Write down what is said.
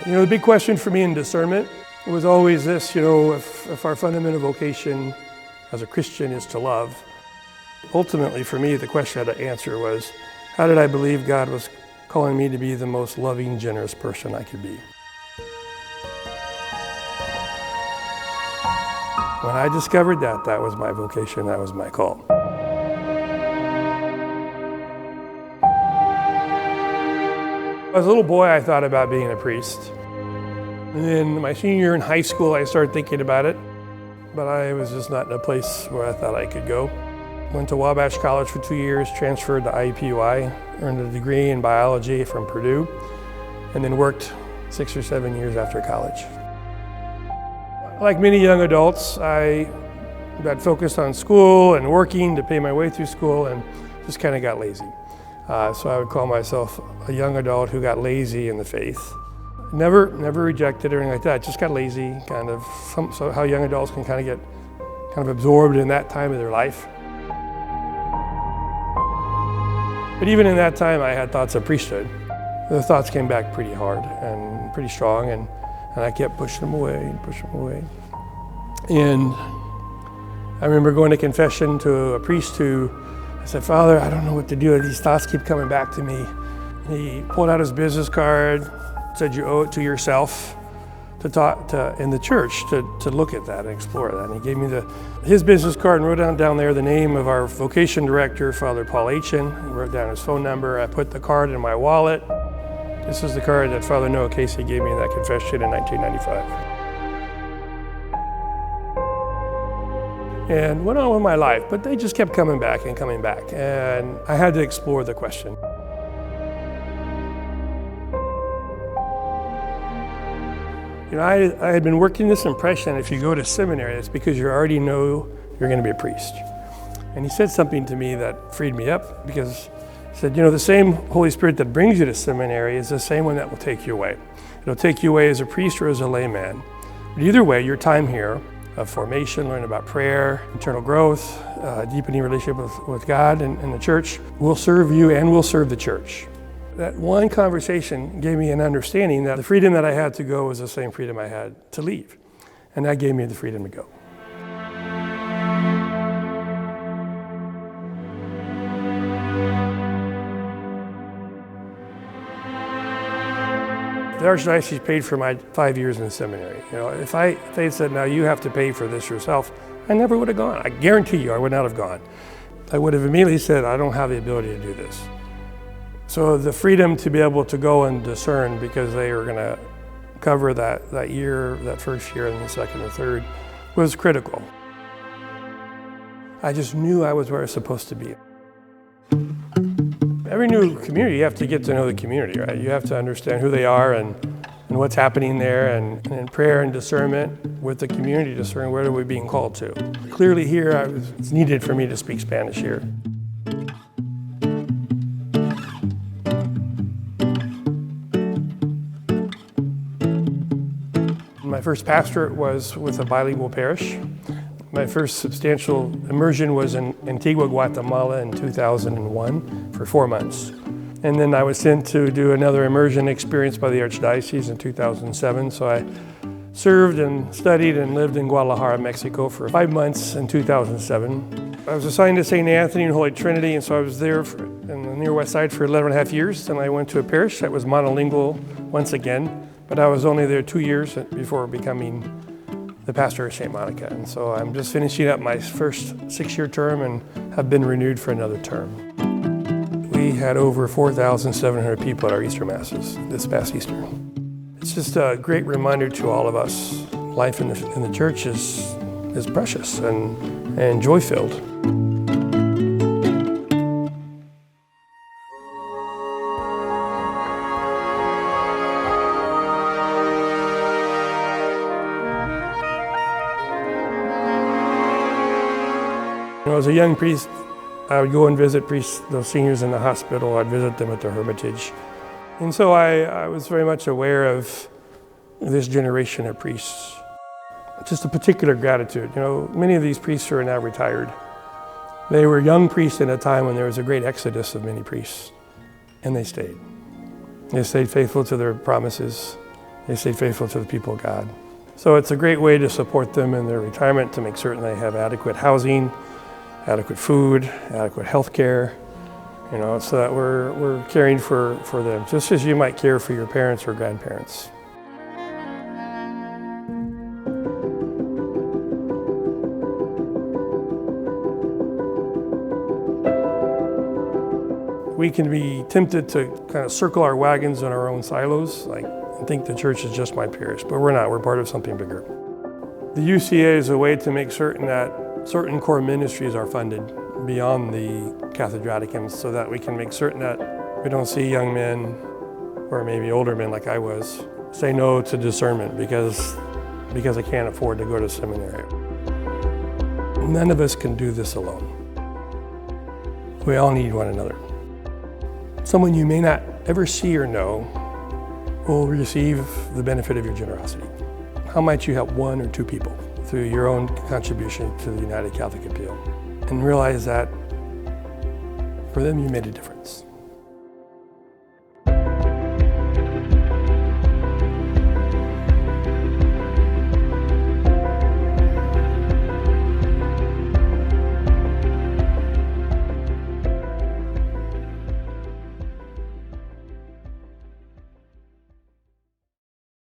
The big question for me in discernment was always this, if our fundamental vocation as a Christian is to love, ultimately for me the question I had to answer was, how did I believe God was calling me to be the most loving, generous person I could be? When I discovered that was my vocation, that was my call. As a little boy, I thought about being a priest. And then my senior year in high school, I started thinking about it, but I was just not in a place where I thought I could go. Went to Wabash College for 2 years, transferred to IUPUI, earned a degree in biology from Purdue, and then worked 6 or 7 years after college. Like many young adults, I got focused on school and working to pay my way through school and just kind of got lazy. So I would call myself a young adult who got lazy in the faith. Never rejected or anything like that, just got lazy, so how young adults can kind of get absorbed in that time of their life. But even in that time, I had thoughts of priesthood. The thoughts came back pretty hard and pretty strong, and I kept pushing them away and pushing them away. And I remember going to confession to a priest who I said, "Father, I don't know what to do. These thoughts keep coming back to me." He pulled out his business card, said, "You owe it to yourself to talk to in the church to look at that and explore that." And he gave me his business card and wrote down there the name of our vocation director, Father Paul Aitchen. He wrote down his phone number. I put the card in my wallet. This is the card that Father Noah Casey gave me in that confession in 1995. And went on with my life, but they just kept coming back and coming back, and I had to explore the question. I had been working this impression, if you go to seminary, it's because you already know you're going to be a priest. And he said something to me that freed me up, because he said, the same Holy Spirit that brings you to seminary is the same one that will take you away. It'll take you away as a priest or as a layman. But either way, your time here of formation, learning about prayer, internal growth, deepening relationship with God and the church will serve you and will serve the church. That one conversation gave me an understanding that the freedom that I had to go was the same freedom I had to leave. And that gave me the freedom to go. The Archdiocese paid for my 5 years in seminary. If they said, "Now you have to pay for this yourself," I never would have gone. I guarantee you I would not have gone. I would have immediately said, "I don't have the ability to do this." So the freedom to be able to go and discern, because they were going to cover that year, that first year and the second and third, was critical. I just knew I was where I was supposed to be. Every new community, you have to get to know the community, right? You have to understand who they are and what's happening there, and in prayer and discernment with the community, discern where are we being called to. Clearly here, it's needed for me to speak Spanish here. My first pastorate was with a bilingual parish. My first substantial immersion was in Antigua, Guatemala in 2001 for 4 months. And then I was sent to do another immersion experience by the Archdiocese in 2007. So I served and studied and lived in Guadalajara, Mexico for 5 months in 2007. I was assigned to St. Anthony and Holy Trinity, and so I was there in the near west side for 11 and a half years. Then I went to a parish that was monolingual once again, but I was only there 2 years before becoming the pastor of St. Monica. And so I'm just finishing up my first 6-year term and have been renewed for another term. We had over 4,700 people at our Easter Masses this past Easter. It's just a great reminder to all of us. Life in the church is precious and joy-filled. As a young priest, I would go and visit those seniors in the hospital. I'd visit them at the Hermitage. And so I was very much aware of this generation of priests. Just a particular gratitude. Many of these priests are now retired. They were young priests in a time when there was a great exodus of many priests, and they stayed. They stayed faithful to their promises they stay faithful to the people of God. So it's a great way to support them in their retirement, to make certain they have adequate housing, adequate food, adequate health care, so that we're caring for them, just as you might care for your parents or grandparents. We can be tempted to kind of circle our wagons in our own silos, and think the church is just my parish, but we're not. We're part of something bigger. The UCA is a way to make certain that certain core ministries are funded beyond the cathedraticums, so that we can make certain that we don't see young men, or maybe older men like I was, say no to discernment because I can't afford to go to seminary. None of us can do this alone. We all need one another. Someone you may not ever see or know will receive the benefit of your generosity. How might you help one or two people through your own contribution to the United Catholic Appeal, and realize that for them you made a difference.